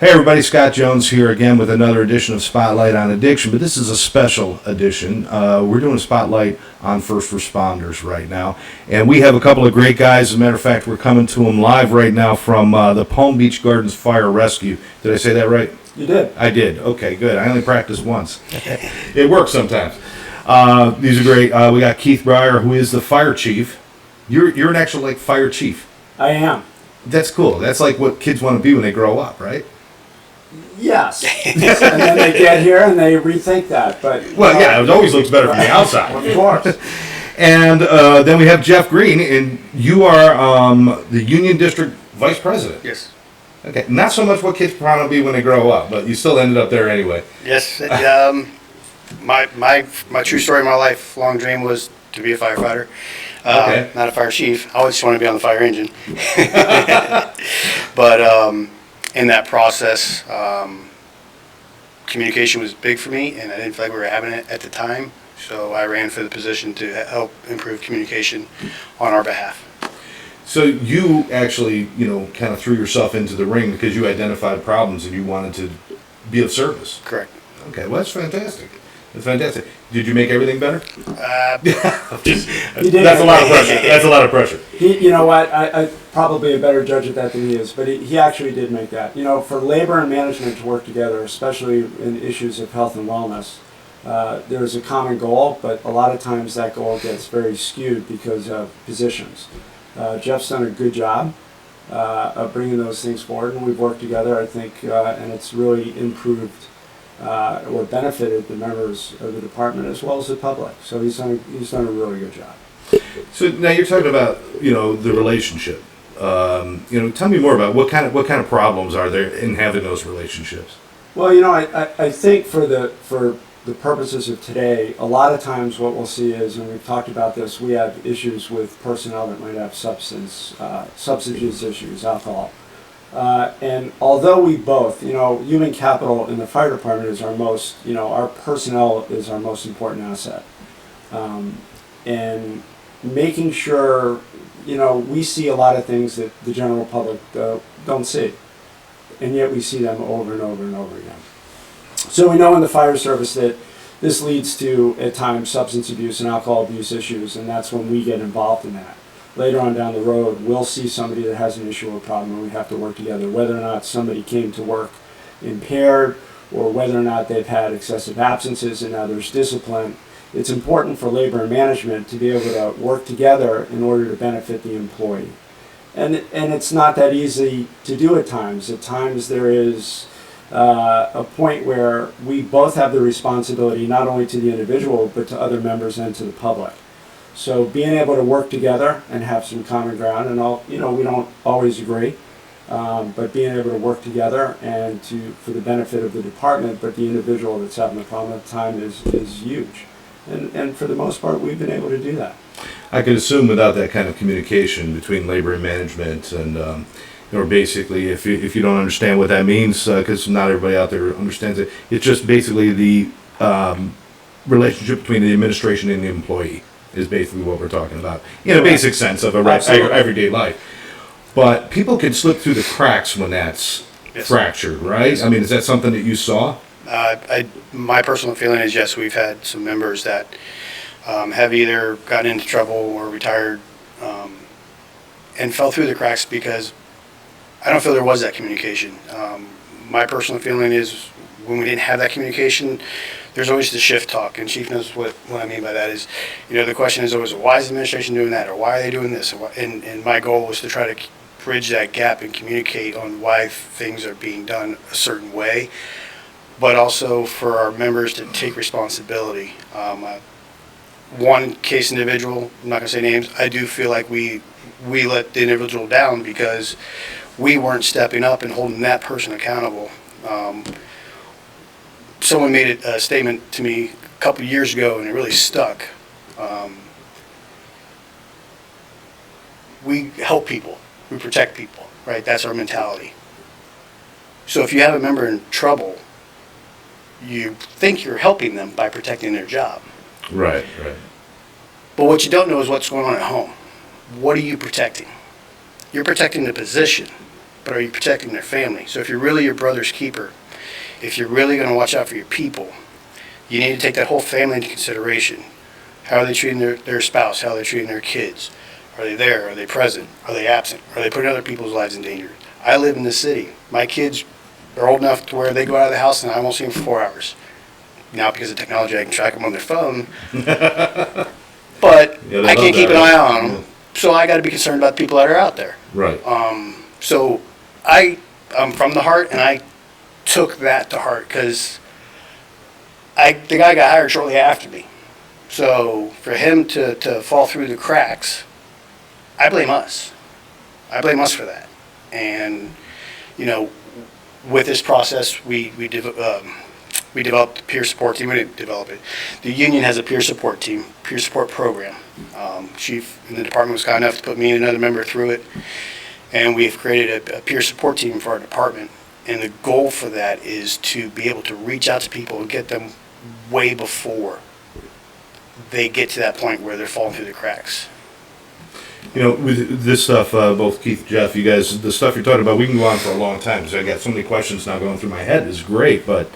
Hey everybody, Scott Jones here again with another edition of Spotlight on Addiction, but this is a special edition. We're doing a spotlight on first responders right now, and we have a couple of great guys. As a matter of fact, we're coming to them live right now from the Palm Beach Gardens Fire Rescue. Did I say that right? You did. I did. Okay, good. I only practiced once. It works sometimes. These are great. We got Keith Bryer, who is the fire chief. You're an actual fire chief. I am. That's cool. That's like what kids want to be when they grow up, right? Yes. And then they get here and they rethink that. But well, yeah, it always looks better from the outside. Of course. And then we have Jeff Green, and you are the Union District Vice President. Yes. Okay, not so much what kids want to be when they grow up, but you still ended up there anyway. Yes. My true story of my lifelong dream was to be a firefighter. Okay. Not a fire chief. I always just want to be on the fire engine. But in that process, communication was big for me, and I didn't feel like we were having it at the time. So I ran for the position to help improve communication on our behalf. So you actually, kind of threw yourself into the ring because you identified problems and you wanted to be of service. Correct. Okay, well, that's fantastic. That's fantastic. Did you make everything better? That's a lot of pressure. That's a lot of pressure. You know what? I probably a better judge at that than he is, but he actually did make that. For labor and management to work together, especially in issues of health and wellness, there's a common goal, but a lot of times that goal gets very skewed because of positions. Jeff's done a good job of bringing those things forward, and we've worked together, I think, and it's really improved or benefited the members of the department as well as the public. So he's done a really good job. So now you're talking about the relationship. Tell me more about what kind of problems are there in having those relationships. Well, I think for the purposes of today, a lot of times what we'll see is, and we've talked about this, we have issues with personnel that might have substance use issues, alcohol. And although we both, human capital in the fire department is our most, our personnel is our most important asset. And making sure, we see a lot of things that the general public don't see. And yet we see them over and over and over again. So we know in the fire service that this leads to, at times, substance abuse and alcohol abuse issues, and that's when we get involved in that. Later on down the road, we'll see somebody that has an issue or problem, and we have to work together, whether or not somebody came to work impaired or whether or not they've had excessive absences and now there's discipline. It's important for labor and management to be able to work together in order to benefit the employee. And it's not that easy to do at times. At times there is a point where we both have the responsibility not only to the individual but to other members and to the public. So being able to work together and have some common ground, and we don't always agree, but being able to work together and for the benefit of the department, but the individual that's having the problem at the time is huge. And for the most part, we've been able to do that. I could assume without that kind of communication between labor and management, and or basically, if you don't understand what that means, because not everybody out there understands it, it's just basically the relationship between the administration and the employee is basically what we're talking about in a basic sense of everyday life. But people can slip through the cracks when that's fractured, right? I mean, is that something that you saw? My personal feeling is yes, we've had some members that have either gotten into trouble or retired and fell through the cracks because I don't feel there was that communication. My personal feeling is when we didn't have that communication, there's always the shift talk, and Chief knows what I mean by that is, the question is always, why is the administration doing that, or why are they doing this? And my goal was to try to bridge that gap and communicate on why things are being done a certain way, but also for our members to take responsibility. One case individual, I'm not going to say names, I do feel like we let the individual down because we weren't stepping up and holding that person accountable. Someone made a statement to me a couple years ago, and it really stuck. We help people, we protect people, right? That's our mentality. So if you have a member in trouble, you think you're helping them by protecting their job. Right. But what you don't know is what's going on at home. What are you protecting? You're protecting the position. but are you protecting their family? So if you're really your brother's keeper, if you're really going to watch out for your people, you need to take that whole family into consideration. How are they treating their spouse? How are they treating their kids? Are they there? Are they present? Are they absent? Are they putting other people's lives in danger? I live in the city. My kids are old enough to where they go out of the house and I won't see them for 4 hours. Now, because of technology, I can track them on their phone. But Yeah, they I love can't keep that, an eye right? on them. So I got to be concerned about the people that are out there. Right. So I'm from the heart, and I took that to heart because the guy got hired shortly after me. So for him to fall through the cracks, I blame us. I blame us for that. And, you know, with this process, we developed a peer support team. We didn't develop it. The union has a peer support team, peer support program. Chief in the department was kind enough to put me and another member through it. And we've created a peer support team for our department. And the goal for that is to be able to reach out to people and get them way before they get to that point where they're falling through the cracks. You know, with this stuff, both Keith and Jeff, you guys, the stuff you're talking about, we can go on for a long time because I got so many questions now going through my head. It's great, but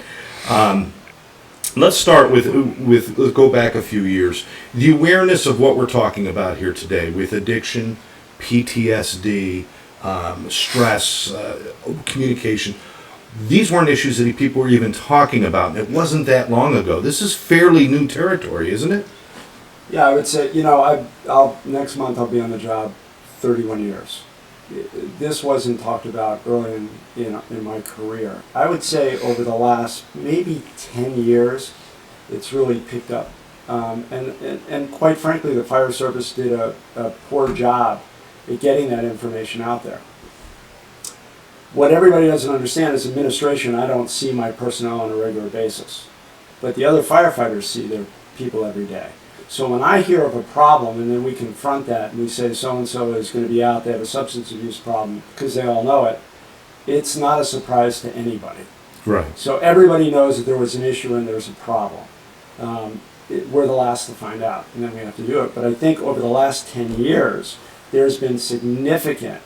let's start with let's go back a few years. The awareness of what we're talking about here today with addiction, PTSD, stress, communication. These weren't issues that people were even talking about, and it wasn't that long ago. This is fairly new territory, isn't it? Yeah, I would say, you know, I'll next month I'll be on the job 31 years. This wasn't talked about early in my career. I would say over the last maybe 10 years, it's really picked up. And quite frankly, the fire service did a poor job at getting that information out there. What everybody doesn't understand is administration, I don't see my personnel on a regular basis. But the other firefighters see their people every day. So when I hear of a problem and then we confront that and we say so-and-so is going to be out, they have a substance abuse problem, because they all know it, it's not a surprise to anybody. Right. So everybody knows that there was an issue and there's a problem. We're the last to find out, and then we have to do it. But I think over the last 10 years, there's been significant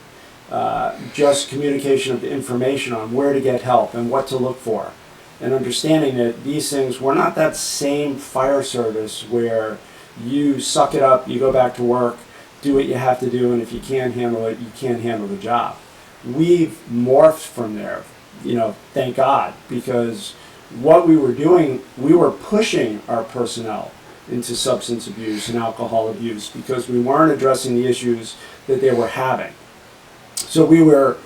just communication of information on where to get help and what to look for. And understanding that these things, we're not that same fire service where you suck it up, you go back to work, do what you have to do, and if you can't handle it, you can't handle the job. We've morphed from there, you know, thank God, because what we were doing, we were pushing our personnel into substance abuse and alcohol abuse because we weren't addressing the issues that they were having. So we were,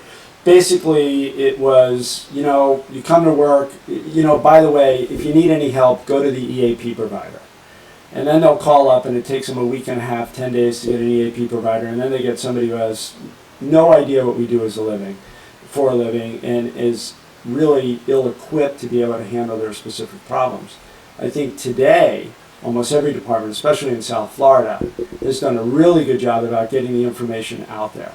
basically it was, you know, you come to work, you know, by the way, if you need any help, go to the EAP provider. And then they'll call up and it takes them a week and a half, 10 days to get an EAP provider, and then they get somebody who has no idea what we do for a living, and is really ill-equipped to be able to handle their specific problems. I think today, almost every department, especially in South Florida, has done a really good job about getting the information out there.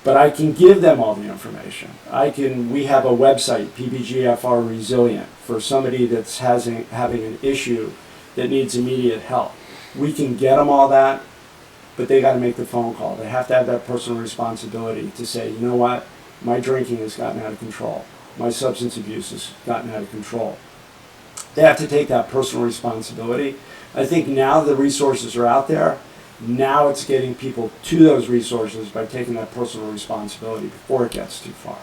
But I can give them all the information. We have a website, PBGFR Resilient, for somebody that's having an issue that needs immediate help. We can get them all that, but they got to make the phone call. They have to have that personal responsibility to say, you know what, my drinking has gotten out of control. My substance abuse has gotten out of control. They have to take that personal responsibility. I think now the resources are out there. Now it's getting people to those resources by taking that personal responsibility before it gets too far.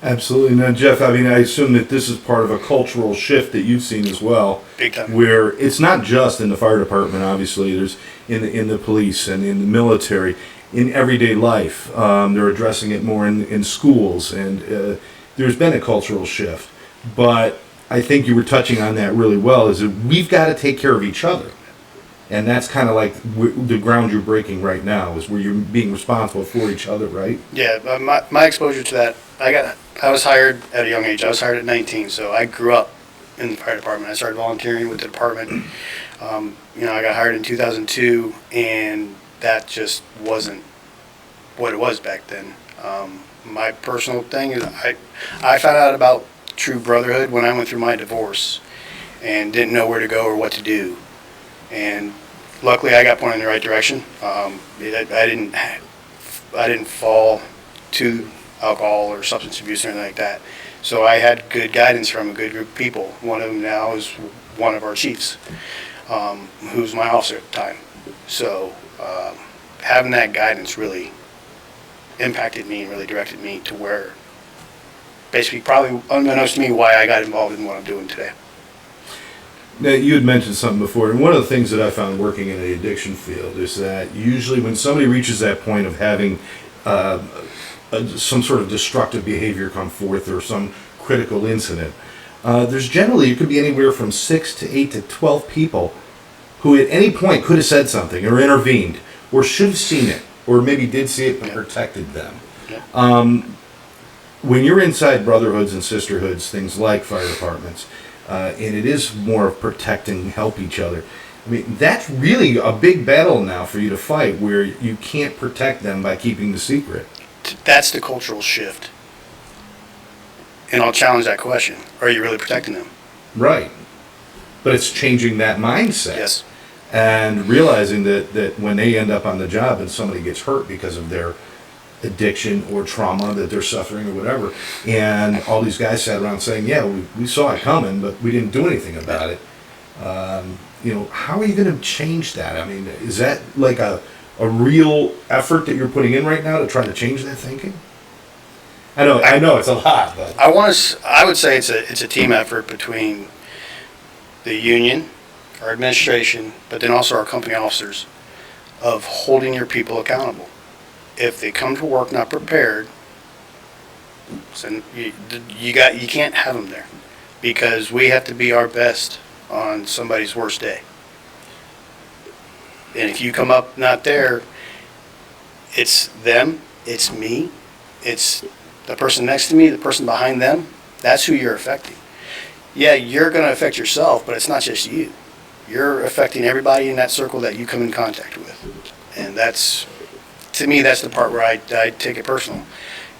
Absolutely. Now, Jeff, I mean, I assume that this is part of a cultural shift that you've seen as well. Big time. Where it's not just in the fire department, obviously. There's in the police and in the military, in everyday life. They're addressing it more in schools, and there's been a cultural shift. But I think you were touching on that really well, is that we've got to take care of each other. And that's kind of like the ground you're breaking right now, is where you're being responsible for each other, right? Yeah, my exposure to that, I was hired at a young age. I was hired at 19, so I grew up in the fire department. I started volunteering with the department. You know, I got hired in 2002, and that just wasn't what it was back then. My personal thing is I found out about true brotherhood when I went through my divorce and didn't know where to go or what to do. And luckily, I got pointed in the right direction. I didn't fall to alcohol or substance abuse or anything like that. So I had good guidance from a good group of people. One of them now is one of our chiefs, who's my officer at the time. So having that guidance really impacted me and really directed me to where, basically, probably unbeknownst to me, why I got involved in what I'm doing today. Now, you had mentioned something before, and one of the things that I found working in the addiction field is that usually when somebody reaches that point of having some sort of destructive behavior come forth or some critical incident, there's generally, it could be anywhere from 6 to 8 to 12 people who at any point could have said something or intervened or should have seen it or maybe did see it but protected them. Yeah. When you're inside brotherhoods and sisterhoods, things like fire departments, and it is more of protect and help each other. I mean, that's really a big battle now for you to fight where you can't protect them by keeping the secret. That's the cultural shift. And I'll challenge that question. Are you really protecting them? Right. But it's changing that mindset. Yes. And realizing that when they end up on the job and somebody gets hurt because of their addiction or trauma that they're suffering or whatever, and all these guys sat around saying, yeah, we saw it coming, but we didn't do anything about it. How are you going to change that? I mean, is that like a real effort that you're putting in right now to try to change that thinking? I know it's a lot, but I would say it's a team effort between the union, our administration, but then also our company officers, of holding your people accountable. If they come to work not prepared, then you can't have them there, because we have to be our best on somebody's worst day. And if you come up not there, it's them, it's me, it's the person next to me, the person behind them. That's who you're affecting. Yeah, you're going to affect yourself, but it's not just you. You're affecting everybody in that circle that you come in contact with. And that's, to me, that's the part where I take it personal.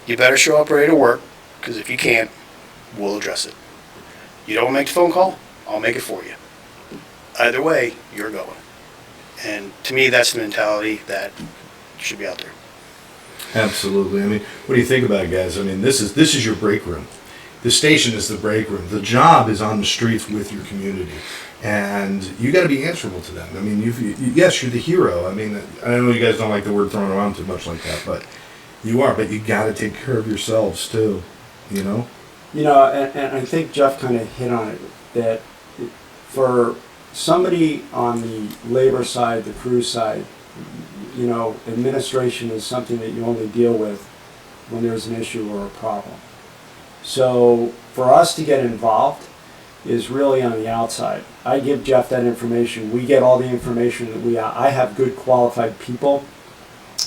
You better show up ready to work, because if you can't, we'll address it. You don't make the phone call, I'll make it for you. Either way, you're going. And to me, that's the mentality that should be out there. absolutely. I mean, what do you think about it, guys? I mean, this is your break room. The station is the break room. The job is on the streets with your community, and you got to be answerable to them. I mean, yes, you're the hero. I mean, I know you guys don't like the word thrown around too much like that, but you are. But you got to take care of yourselves too. You know. And I think Jeff kind of hit on it, that for somebody on the labor side, the crew side, administration is something that you only deal with when there's an issue or a problem. So for us to get involved is really on the outside. I give Jeff that information. We get all the information that I have good qualified people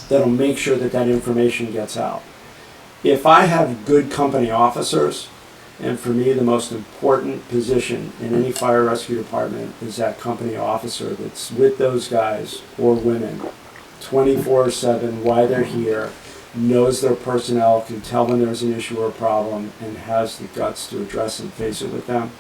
that'll make sure that information gets out. If I have good company officers, and for me the most important position in any fire rescue department is that company officer that's with those guys or women 24/7, why they're here, knows their personnel, can tell when there's an issue or a problem, and has the guts to address and face it with them.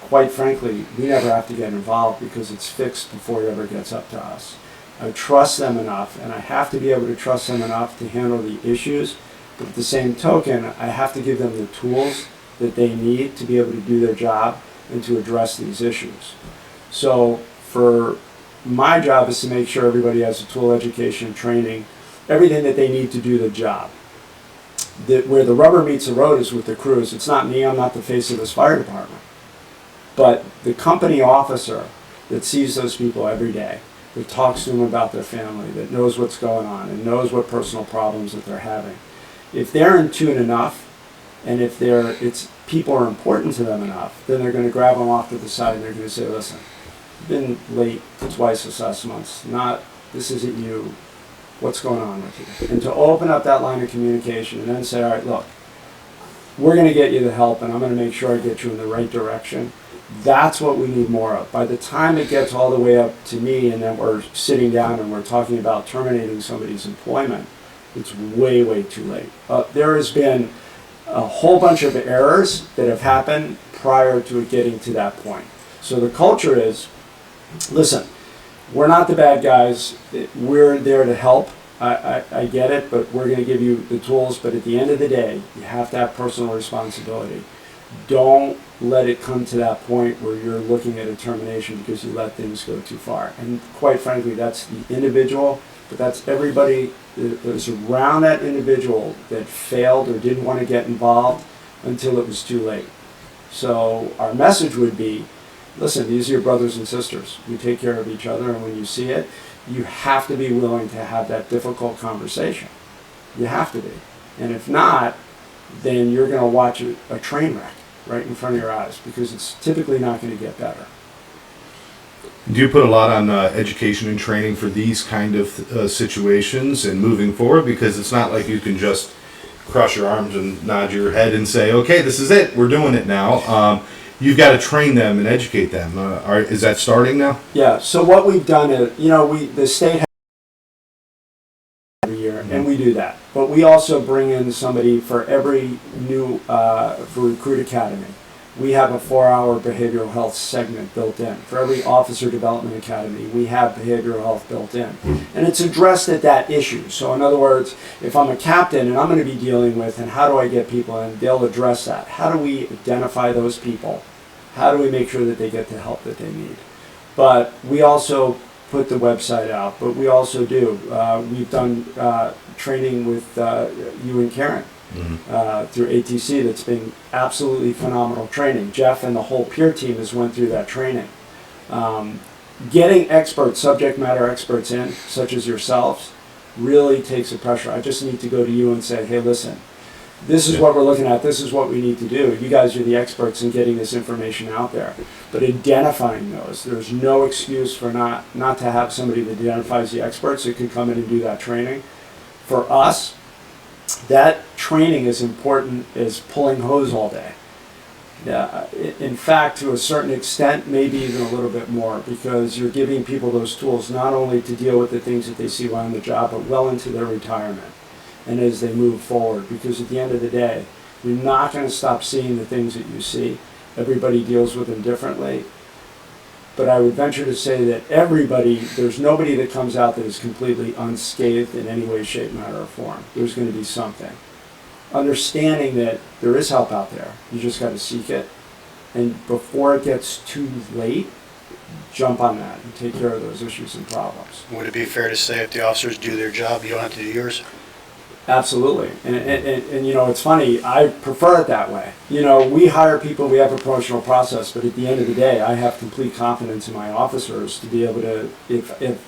Quite frankly, we never have to get involved because it's fixed before it ever gets up to us. I trust them enough, and I have to be able to trust them enough to handle the issues, but at the same token, I have to give them the tools that they need to be able to do their job and to address these issues. So for my job is to make sure everybody has the tool, education, training, everything that they need to do the job. Where the rubber meets the road is with the crews. It's not me, I'm not the face of this fire department. But the company officer that sees those people every day, that talks to them about their family, that knows what's going on and knows what personal problems that they're having. If they're in tune enough, and if people are important to them enough, then they're going to grab them off to the side and they're going to say, listen, you've been late twice assessments, this isn't you, what's going on with you? And to open up that line of communication and then say, all right, look, we're going to get you the help and I'm going to make sure I get you in the right direction. That's what we need more of. By the time it gets all the way up to me and then we're sitting down and we're talking about terminating somebody's employment, it's way, way too late. There has been a whole bunch of errors that have happened prior to it getting to that point. So the culture is, listen, we're not the bad guys. We're there to help. I get it, but we're going to give you the tools. But at the end of the day, you have to have personal responsibility. Don't let it come to that point where you're looking at a termination because you let things go too far. And quite frankly, that's the individual, but that's everybody that was around that individual that failed or didn't want to get involved until it was too late. So our message would be, listen, these are your brothers and sisters. We take care of each other, and when you see it, you have to be willing to have that difficult conversation. You have to be. And if not, then you're going to watch a train wreck right in front of your eyes, because it's typically not going to get better. Do you put a lot on education and training for these kind of situations and moving forward? Because it's not like you can just cross your arms and nod your head and say, okay, this is it, we're doing it now. You've got to train them and educate them. Is that starting now? Yeah, so what we've done is, the state has every year, and we do that. But we also bring in somebody for every new, for Recruit Academy. We have a 4-hour behavioral health segment built in. For every Officer Development Academy, we have behavioral health built in. And it's addressed at that issue. So in other words, if I'm a captain and I'm going to be dealing with, and how do I get people in, they'll address that. How do we identify those people? How do we make sure that they get the help that they need? But we also put the website out, but we also do. We've done training with you and Karen. Through ATC. That's been absolutely phenomenal training. Jeff and the whole peer team has went through that training. Getting experts, subject matter experts in, such as yourselves, really takes the pressure. I just need to go to you and say, hey, listen, this is what we're looking at, this is what we need to do. You guys are the experts in getting this information out there. But identifying those, there's no excuse for not to have somebody that identifies the experts that can come in and do that training. For us, that training is important as pulling hose all day. In fact, to a certain extent, maybe even a little bit more, because you're giving people those tools not only to deal with the things that they see while on the job, but well into their retirement and as they move forward. Because at the end of the day, you're not going to stop seeing the things that you see. Everybody deals with them differently. But I would venture to say that there's nobody that comes out that is completely unscathed in any way, shape, matter, or form. There's going to be something. Understanding that there is help out there. You just got to seek it. And before it gets too late, jump on that and take care of those issues and problems. Would it be fair to say if the officers do their job, you don't have to do yours? Absolutely. And it's funny, I prefer it that way. We hire people, we have a promotional process, but at the end of the day, I have complete confidence in my officers to be able to, if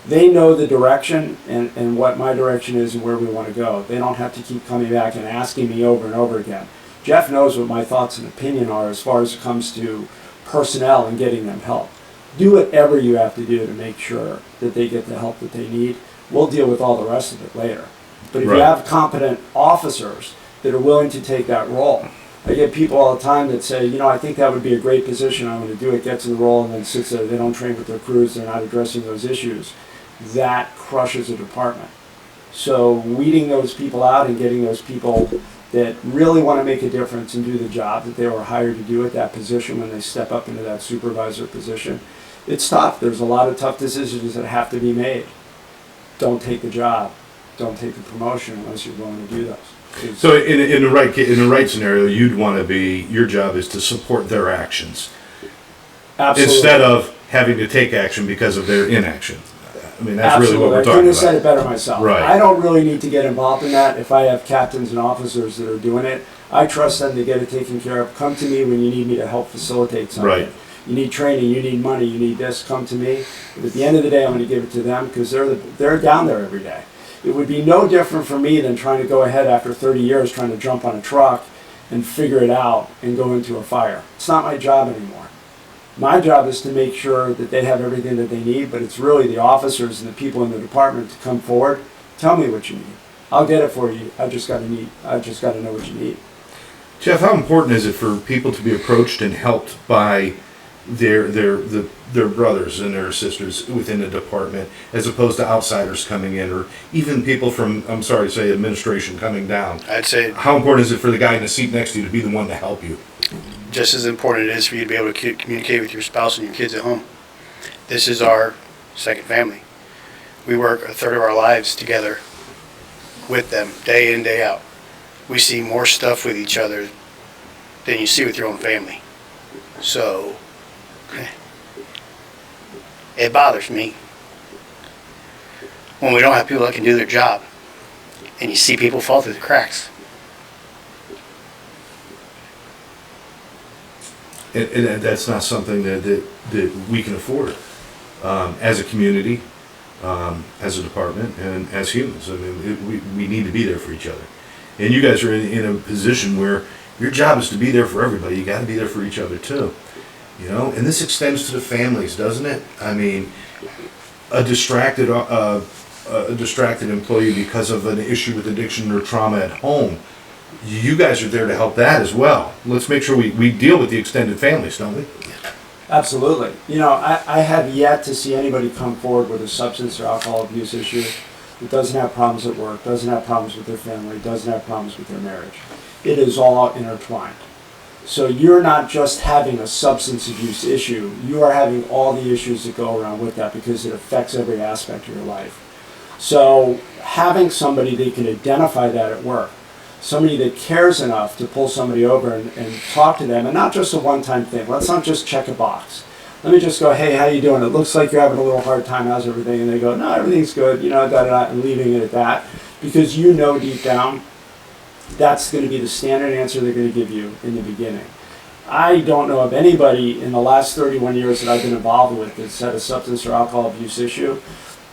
they know the direction and what my direction is and where we want to go, they don't have to keep coming back and asking me over and over again. Jeff knows what my thoughts and opinion are as far as it comes to personnel and getting them help. Do whatever you have to do to make sure that they get the help that they need. We'll deal with all the rest of it later. But if you have competent officers that are willing to take that role, I get people all the time that say, I think that would be a great position, I'm going to do it, gets in the role, and then sits there, they don't train with their crews, they're not addressing those issues. That crushes a department. So weeding those people out and getting those people that really want to make a difference and do the job that they were hired to do at that position when they step up into that supervisor position, it's tough. There's a lot of tough decisions that have to be made. Don't take the job. Don't take the promotion unless you're willing to do those. So in the right scenario, you'd want to be, your job is to support their actions. Absolutely. Instead of having to take action because of their inaction. I mean, that's Absolutely. really what we're I talking couldn't have about. said it better myself. Right. I don't really need to get involved in that. If I have captains and officers that are doing it, I trust them to get it taken care of. Come to me when you need me to help facilitate something. Right. You need training, you need money, you need this, come to me. But at the end of the day, I'm going to give it to them because they're down there every day. It would be no different for me than trying to go ahead after 30 years trying to jump on a truck and figure it out and go into a fire. It's not my job anymore. My job is to make sure that they have everything that they need, but it's really the officers and the people in the department to come forward, tell me what you need. I'll get it for you. I just got to know what you need. Jeff, how important is it for people to be approached and helped by their brothers and their sisters within the department, as opposed to outsiders coming in, or even people from, I'm sorry to say, administration coming down? I'd say How important is it for the guy in the seat next to you to be the one to help you? just as important it is for you to be able to communicate with your spouse and your kids at home. This is our second family. We work a third of our lives together with them day in, day out. We see more stuff with each other than you see with your own family. So, it bothers me when we don't have people that can do their job and you see people fall through the cracks. And that's not something that we can afford as a community, as a department, and as humans. I mean, we need to be there for each other. And you guys are in a position where your job is to be there for everybody. You got to be there for each other too. You know, and this extends to the families, doesn't it? I mean, a distracted employee because of an issue with addiction or trauma at home. You guys are there to help that as well. Let's make sure we deal with the extended families, don't we? Absolutely. You know, I have yet to see anybody come forward with a substance or alcohol abuse issue that doesn't have problems at work, doesn't have problems with their family, doesn't have problems with their marriage. It is all intertwined. So you're not just having a substance abuse issue, you are having all the issues that go around with that because it affects every aspect of your life. So having somebody that can identify that at work, somebody that cares enough to pull somebody over and talk to them, and not just a one-time thing. Let's not just check a box. Let me just go, hey, how you doing? It looks like you're having a little hard time. How's everything? And they go, no, everything's good, you know, da-da-da, and leaving it at that. Because you know deep down, that's going to be the standard answer they're going to give you in the beginning. I don't know of anybody in the last 31 years that I've been involved with that's had a substance or alcohol abuse issue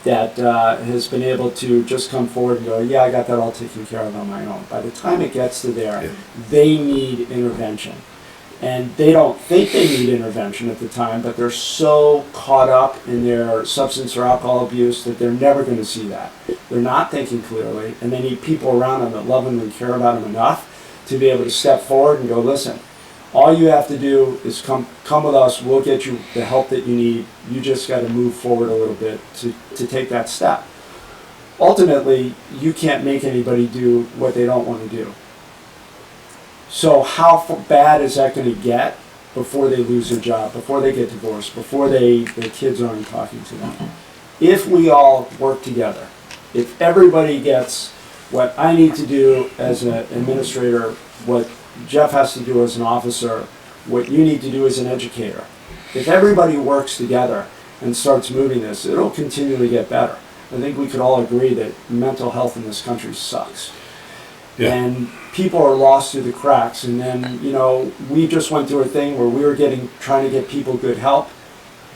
that has been able to just come forward and go, yeah, I got that all taken care of on my own. By the time it gets to there, they need intervention. And they don't think they need intervention at the time, but they're so caught up in their substance or alcohol abuse that they're never going to see that. They're not thinking clearly, and they need people around them that love them and care about them enough to be able to step forward and go, listen, all you have to do is come with us. We'll get you the help that you need. You just got to move forward a little bit to take that step. Ultimately, you can't make anybody do what they don't want to do. So how bad is that going to get before they lose their job, before they get divorced, before their kids aren't talking to them? If we all work together, if everybody gets what I need to do as an administrator, what Jeff has to do as an officer, what you need to do as an educator, if everybody works together and starts moving this, it'll continually get better. I think we could all agree that mental health in this country sucks. Yeah. And people are lost through the cracks. And then, you know, we just went through a thing where we were trying to get people good help,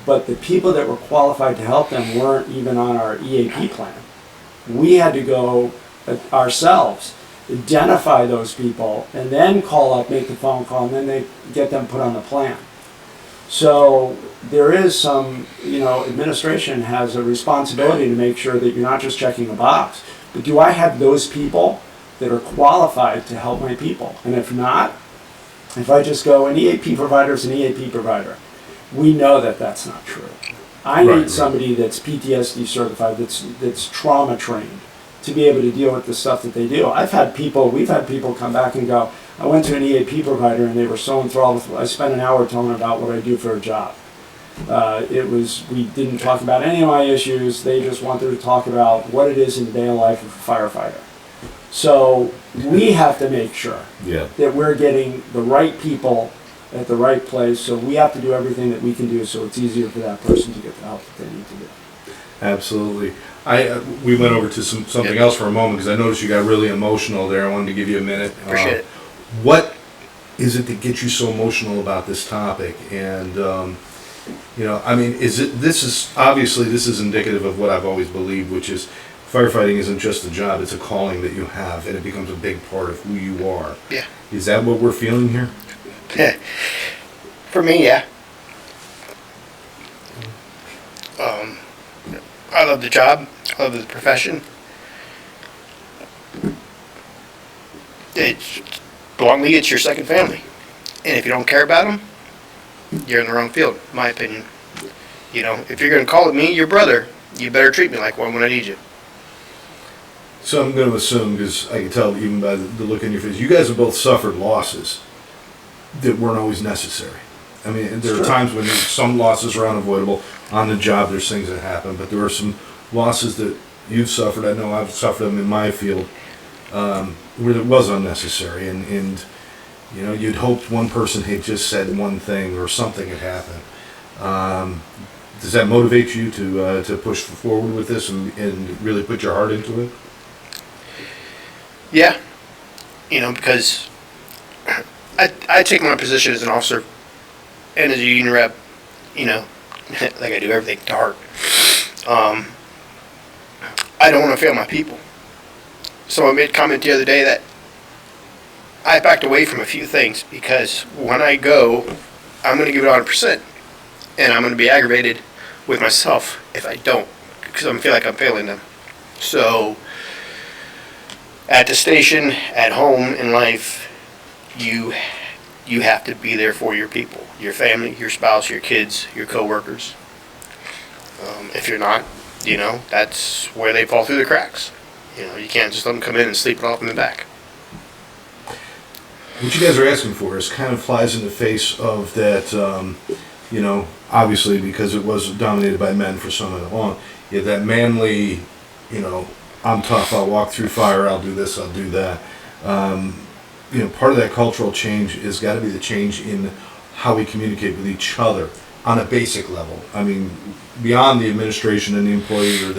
but the people that were qualified to help them weren't even on our EAP plan. We had to go ourselves, identify those people, and then call up, make the phone call, and then they get them put on the plan. So there is some, you know, administration has a responsibility to make sure that you're not just checking a box, but do I have those people that are qualified to help my people? And if not, if I just go, an EAP provider is an EAP provider, we know that that's not true. I need somebody that's PTSD certified, that's trauma trained, to be able to deal with the stuff that they do. we've had people come back and go, I went to an EAP provider and they were so enthralled with, I spent an hour telling them about what I do for a job. We didn't talk about any of my issues, they just wanted to talk about what it is in the day of life of a firefighter. So we have to make sure that we're getting the right people at the right place, so we have to do everything that we can do so it's easier for that person to get the help that they need to do. Absolutely. We went over to something else for a moment because I noticed you got really emotional there. I wanted to give you a minute. Appreciate it. What is it that gets you so emotional about this topic? And you know, I mean, this is indicative of what I've always believed, which is firefighting isn't just a job; it's a calling that you have, and it becomes a big part of who you are. Yeah. Is that what we're feeling here? For me, yeah. I love the job. I love the profession. Bluntly, it's your second family. And if you don't care about them, you're in the wrong field, in my opinion. You know, if you're going to call it me, your brother, you better treat me like one when I need you. So I'm going to assume, because I can tell even by the look in your face, you guys have both suffered losses that weren't always necessary. I mean, there are times when some losses are unavoidable. On the job, there's things that happen, but there are some losses that you've suffered. I know I've suffered them in my field where it was unnecessary, and you know, you'd hoped one person had just said one thing or something had happened. Does that motivate you to push forward with this and really put your heart into it? Yeah, because I take my position as an officer and as a union rep, like I do everything to heart. I don't want to fail my people. So I made a comment the other day that I backed away from a few things because when I go, I'm going to give it 100%. And I'm going to be aggravated with myself if I don't, because I feel like I'm failing them. So at the station, at home, in life, you have to be there for your people, your family, your spouse, your kids, your coworkers. If you're not, that's where they fall through the cracks. You can't just let them come in and sleep it off in the back. What you guys are asking for is kind of flies in the face of that, obviously because it was dominated by men for so long, that manly, I'm tough, I'll walk through fire, I'll do this, I'll do that. Part of that cultural change has got to be the change in how we communicate with each other on a basic level. I mean, beyond the administration and the employee or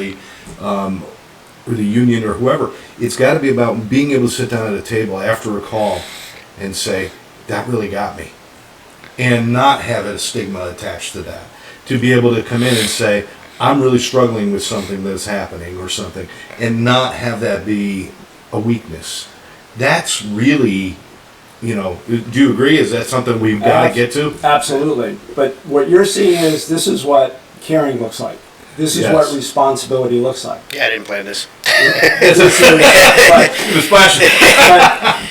the union or whoever, it's got to be about being able to sit down at a table after a call and say, that really got me. And not have a stigma attached to that. To be able to come in and say, I'm really struggling with something that's happening or something, and not have that be a weakness. That's really, do you agree? Is that something we've got to get to? Absolutely. But what you're seeing is this is what caring looks like. This is what responsibility looks like. Yeah, I didn't plan this.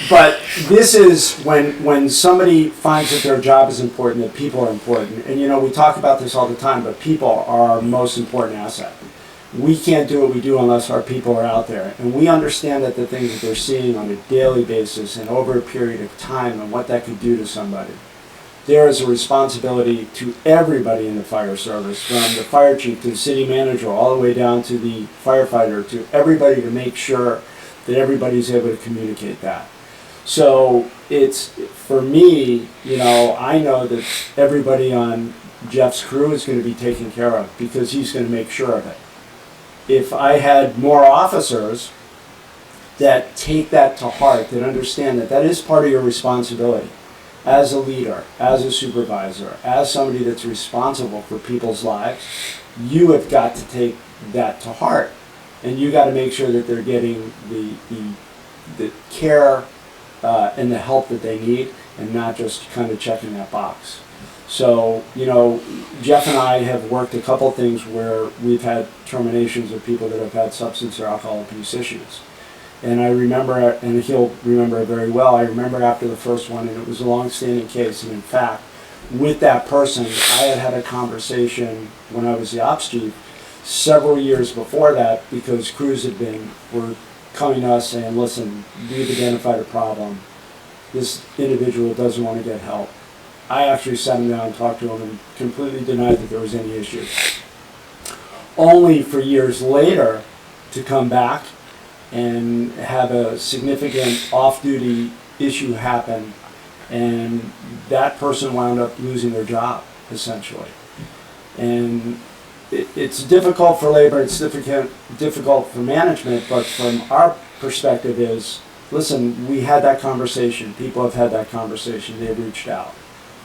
but this is when somebody finds that their job is important, that people are important. And we talk about this all the time, but people are our most important asset. We can't do what we do unless our people are out there. And we understand that the things that they're seeing on a daily basis and over a period of time and what that could do to somebody. There is a responsibility to everybody in the fire service, from the fire chief to the city manager, all the way down to the firefighter, to everybody, to make sure that everybody's able to communicate that. So it's, for me, I know that everybody on Jeff's crew is going to be taken care of because he's going to make sure of it. If I had more officers that take that to heart, that understand that that is part of your responsibility, as a leader, as a supervisor, as somebody that's responsible for people's lives, you have got to take that to heart. And you got to make sure that they're getting the care and the help that they need, and not just kind of checking that box. So, Jeff and I have worked a couple things where we've had terminations of people that have had substance or alcohol abuse issues. And I remember, and he'll remember it very well, I remember after the first one, and it was a long-standing case, and in fact, with that person, I had a conversation when I was the ops chief several years before that, because crews were coming to us saying, listen, we've identified a problem. This individual doesn't want to get help. I actually sat him down and talked to him and completely denied that there was any issue. Only for years later to come back and have a significant off-duty issue happen, and that person wound up losing their job, essentially. And it's difficult for labor, it's difficult for management, but from our perspective is, listen, we had that conversation, people have had that conversation, they've reached out.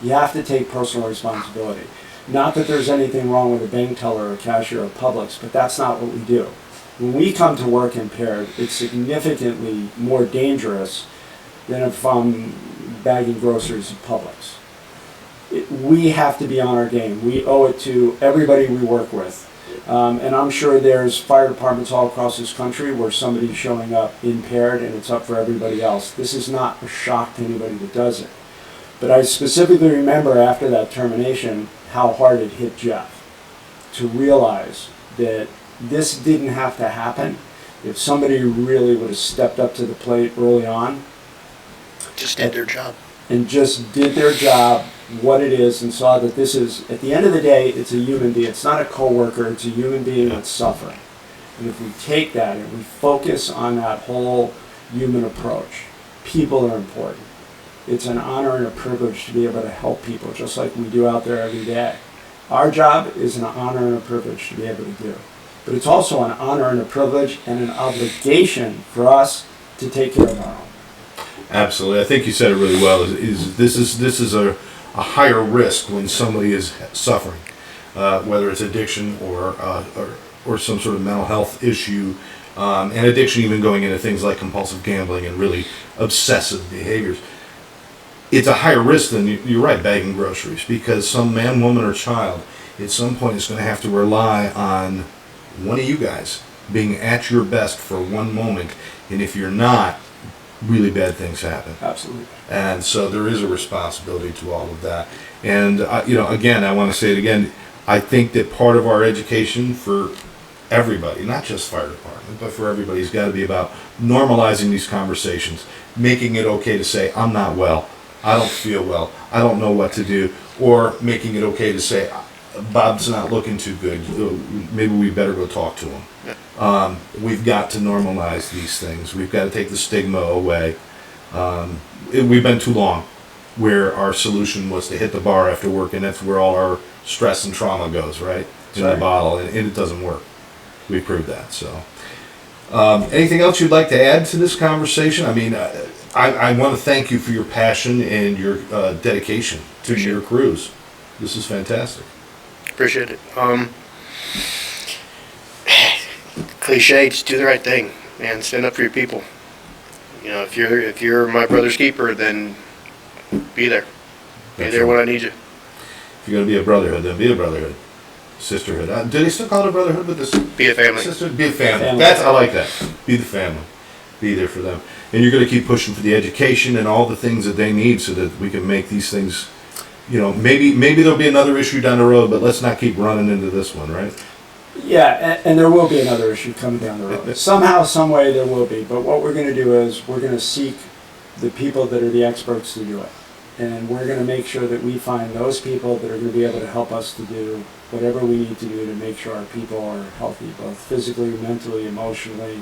You have to take personal responsibility. Not that there's anything wrong with a bank teller or a cashier of Publix, but that's not what we do. When we come to work impaired, it's significantly more dangerous than if I'm bagging groceries at Publix. We have to be on our game. We owe it to everybody we work with. And I'm sure there's fire departments all across this country where somebody's showing up impaired and it's up for everybody else. This is not a shock to anybody that does it. But I specifically remember after that termination how hard it hit Jeff to realize that this didn't have to happen. If somebody really would have stepped up to the plate early on, just did their job. And just did their job, what it is, and saw that this is, at the end of the day, it's a human being. It's not a coworker, it's a human being that's suffering. And if we take that and we focus on that whole human approach. People are important. It's an honor and a privilege to be able to help people, just like we do out there every day. Our job is an honor and a privilege to be able to do. But it's also an honor and a privilege and an obligation for us to take care of our own. Absolutely. I think you said it really well. This is a higher risk when somebody is suffering, whether it's addiction or some sort of mental health issue, and addiction even going into things like compulsive gambling and really obsessive behaviors. It's a higher risk than, you're right, bagging groceries, because some man, woman, or child at some point is going to have to rely on one of you guys being at your best for one moment, and if you're not, really bad things happen. Absolutely. And so there is a responsibility to all of that. And, again, I want to say it again, I think that part of our education for everybody, not just fire department, but for everybody, has got to be about normalizing these conversations, making it okay to say, I'm not well, I don't feel well, I don't know what to do, or making it okay to say, Bob's not looking too good, maybe we better go talk to him. We've got to normalize these things. We've got to take the stigma away. We've been too long where our solution was to hit the bar after work, and that's where all our stress and trauma goes, right? In the bottle, and it doesn't work. We proved that. So, anything else you'd like to add to this conversation? I mean, I want to thank you for your passion and your dedication to your crews. This is fantastic. Appreciate it. Cliche, just do the right thing, man. Stand up for your people. You know, if you're my brother's keeper, then be there. Be there when I need you. If you're going to be a brotherhood, then be a brotherhood. Sisterhood. Do they still call it a brotherhood with this? Be a family. Be a family. I like that. Be the family. Be there for them. And you're going to keep pushing for the education and all the things that they need so that we can make these things, maybe there'll be another issue down the road, but let's not keep running into this one, right? Yeah, and there will be another issue coming down the road. Somehow, some way, there will be. But what we're going to do is we're going to seek the people that are the experts to do it. And we're going to make sure that we find those people that are going to be able to help us to do whatever we need to do to make sure our people are healthy, both physically, mentally, emotionally.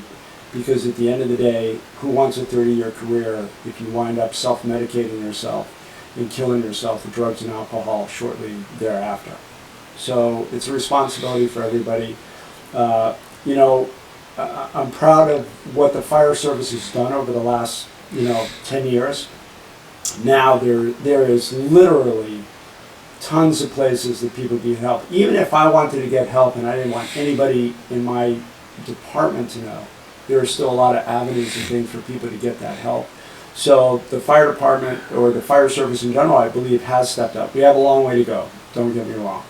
Because at the end of the day, who wants a 30-year career if you wind up self-medicating yourself and killing yourself with drugs and alcohol shortly thereafter? So it's a responsibility for everybody. I'm proud of what the fire service has done over the last 10 years. Now there is literally tons of places that people can get help. Even if I wanted to get help and I didn't want anybody in my department to know, there are still a lot of avenues and things for people to get that help. So the fire department, or the fire service in general, I believe, has stepped up. We have a long way to go, don't get me wrong.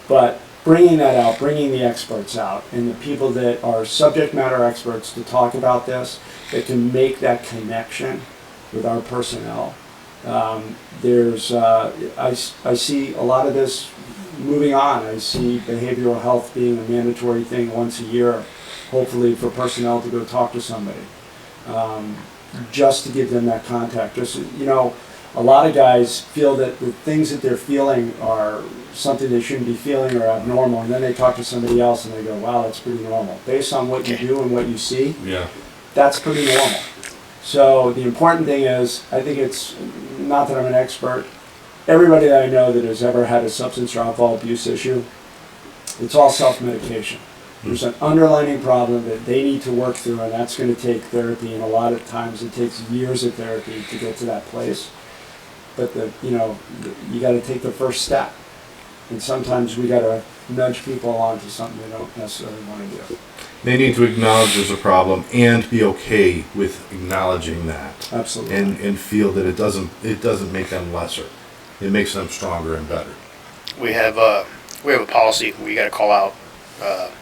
But bringing that out, bringing the experts out, and the people that are subject matter experts to talk about this, that can make that connection with our personnel. I see a lot of this moving on. I see behavioral health being a mandatory thing once a year, hopefully for personnel to go talk to somebody, just to give them that contact. A lot of guys feel that the things that they're feeling are something they shouldn't be feeling or abnormal, and then they talk to somebody else and they go, wow, that's pretty normal. Based on what you do and what you see, that's pretty normal. So the important thing is, I think it's, not that I'm an expert, everybody that I know that has ever had a substance or alcohol abuse issue, it's all self-medication. There's an underlying problem that they need to work through, and that's going to take therapy, and a lot of times it takes years of therapy to get to that place. But you got to take the first step, and sometimes we got to nudge people along to something they don't necessarily want to do. They need to acknowledge there's a problem and be okay with acknowledging that. Absolutely. And feel that it doesn't make them lesser. It makes them stronger and better. We have a policy we got to call out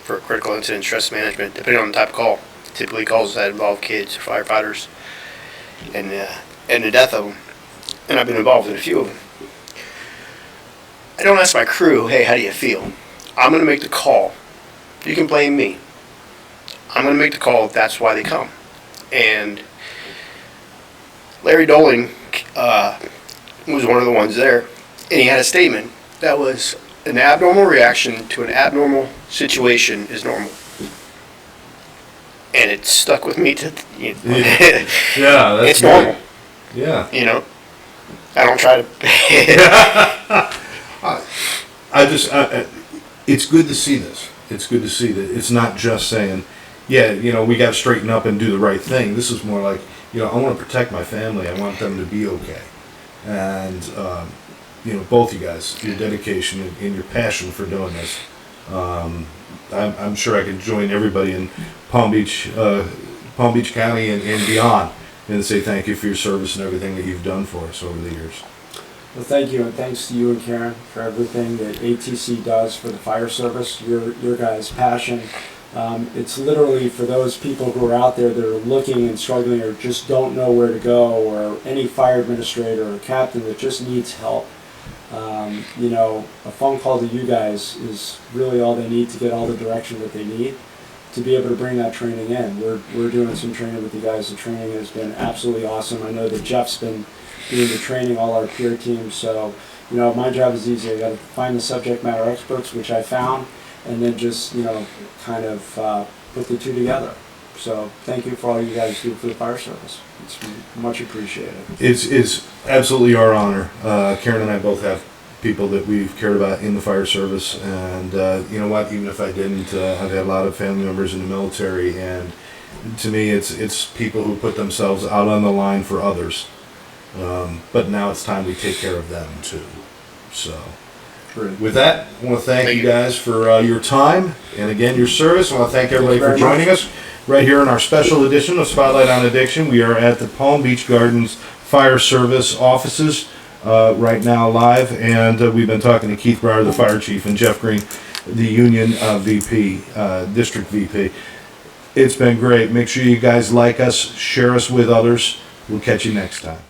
for critical incident stress management, depending on the type of call. Typically calls that involve kids, firefighters, and the death of them. And I've been involved in a few of them. I don't ask my crew, hey, how do you feel? I'm going to make the call. You can blame me. I'm going to make the call if that's why they come. And Larry Doling was one of the ones there, and he had a statement that was, an abnormal reaction to an abnormal situation is normal. and it stuck with me to, Yeah, that's it's normal, great. Yeah. you know? I don't try to, It's good to see this. It's good to see that it's not just saying, yeah, we got to straighten up and do the right thing. This is more like, I want to protect my family. I want them to be okay. And, both you guys, your dedication and your passion for doing this. I'm sure I could join everybody in Palm Beach County and beyond and say thank you for your service and everything that you've done for us over the years. Well, thank you, and thanks to you and Karen for everything that ATC does for the fire service. Your guys' passion. It's literally for those people who are out there that are looking and struggling or just don't know where to go, or any fire administrator or captain that just needs help. A phone call to you guys is really all they need to get all the direction that they need to be able to bring that training in. We're doing some training with you guys. The training has been absolutely awesome. I know that Jeff's been doing the training, all our peer teams. So, my job is easy. I got to find the subject matter experts, which I found, and then just, kind of put the two together. So thank you for all you guys do for the fire service. It's much appreciated. It's absolutely our honor. Karen and I both have people that we've cared about in the fire service, and you know what? Even if I didn't, I've had a lot of family members in the military, and to me, it's people who put themselves out on the line for others. But now it's time we take care of them too. So. Great. With that, I want to thank you guys for your time and again your service. I want to thank everybody for very joining much. us right here in our special edition of Spotlight on Addiction. We are at the Palm Beach Gardens Fire Service offices right now live, and we've been talking to Keith Bryer, the fire chief, and Jeff Green, the union VP, district VP. It's been great. Make sure you guys like us, share us with others. We'll catch you next time.